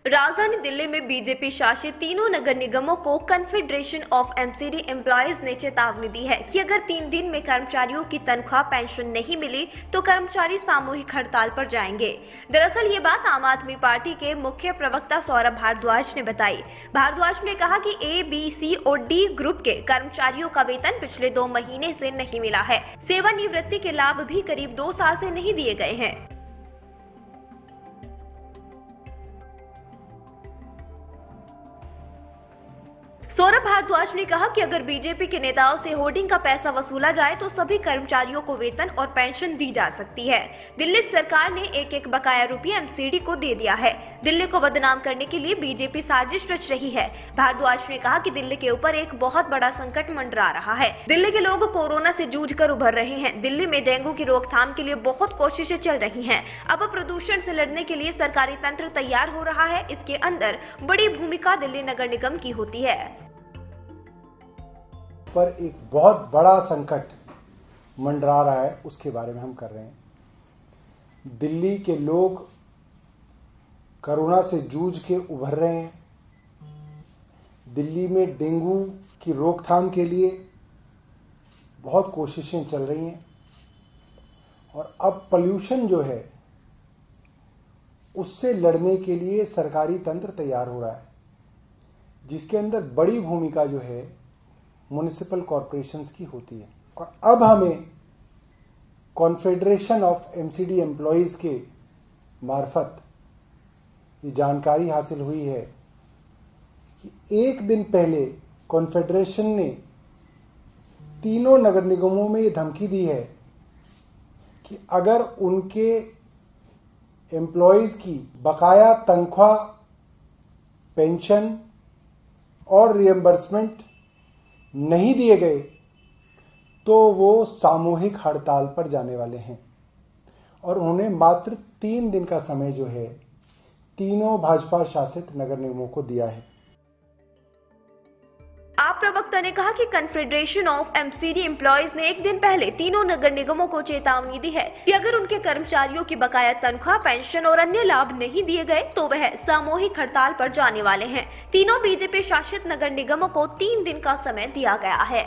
राजधानी दिल्ली में बीजेपी शासित तीनों नगर निगमों को कॉन्फेडरेशन ऑफ एमसीडी एम्प्लॉयज ने चेतावनी दी है कि अगर 3 दिन में कर्मचारियों की तनख्वाह पेंशन नहीं मिली तो कर्मचारी सामूहिक हड़ताल पर जाएंगे। दरअसल ये बात आम आदमी पार्टी के मुख्य प्रवक्ता सौरभ भारद्वाज ने बताई। भारद्वाज ने कहा कि ए, बी, सी और डी ग्रुप के कर्मचारियों का वेतन पिछले 2 महीने से नहीं मिला है। सेवानिवृत्ति के लाभ भी करीब 2 साल से नहीं दिए गए हैं। सौरभ भारद्वाज ने कहा कि अगर बीजेपी के नेताओं से होर्डिंग का पैसा वसूला जाए तो सभी कर्मचारियों को वेतन और पेंशन दी जा सकती है। दिल्ली सरकार ने एक बकाया रुपया एमसीडी को दे दिया है। दिल्ली को बदनाम करने के लिए बीजेपी साजिश रच रही है। भारद्वाज ने कहा कि दिल्ली के ऊपर एक बहुत बड़ा संकट मंडरा रहा है। दिल्ली के लोग कोरोना से जूझकर उभर रहे हैं। दिल्ली में डेंगू की रोकथाम के लिए बहुत कोशिशें चल रही हैं। अब प्रदूषण से लड़ने के लिए सरकारी तंत्र तैयार हो रहा है। इसके अंदर बड़ी भूमिका दिल्ली नगर निगम की होती है। पर एक बहुत बड़ा संकट मंडरा रहा है, उसके बारे में हम कर रहे हैं। दिल्ली के लोग कोरोना से जूझ के उभर रहे हैं। दिल्ली में डेंगू की रोकथाम के लिए बहुत कोशिशें चल रही हैं और अब पोल्यूशन जो है उससे लड़ने के लिए सरकारी तंत्र तैयार हो रहा है, जिसके अंदर बड़ी भूमिका जो है म्युनिसिपल कॉरपोरेशंस की होती है। और अब हमें कॉन्फेडरेशन ऑफ एमसीडी एम्प्लॉयज के मार्फत ये जानकारी हासिल हुई है कि 1 दिन पहले कॉन्फेडरेशन ने तीनों नगर निगमों में ये धमकी दी है कि अगर उनके एम्प्लॉयज की बकाया तनख्वाह, पेंशन और रिएम्बर्समेंट नहीं दिए गए तो वो सामूहिक हड़ताल पर जाने वाले हैं। और उन्होंने मात्र 3 दिन का समय जो है तीनों भाजपा शासित नगर निगमों को दिया है। आप प्रवक्ता ने कहा कि कॉन्फेडरेशन ऑफ एमसीडी एम्प्लॉयज ने 1 दिन पहले तीनों नगर निगमों को चेतावनी दी है कि अगर उनके कर्मचारियों की बकाया तनख्वाह, पेंशन और अन्य लाभ नहीं दिए गए तो वह सामूहिक हड़ताल पर जाने वाले हैं। तीनों बीजेपी शासित नगर निगमों को 3 दिन का समय दिया गया है।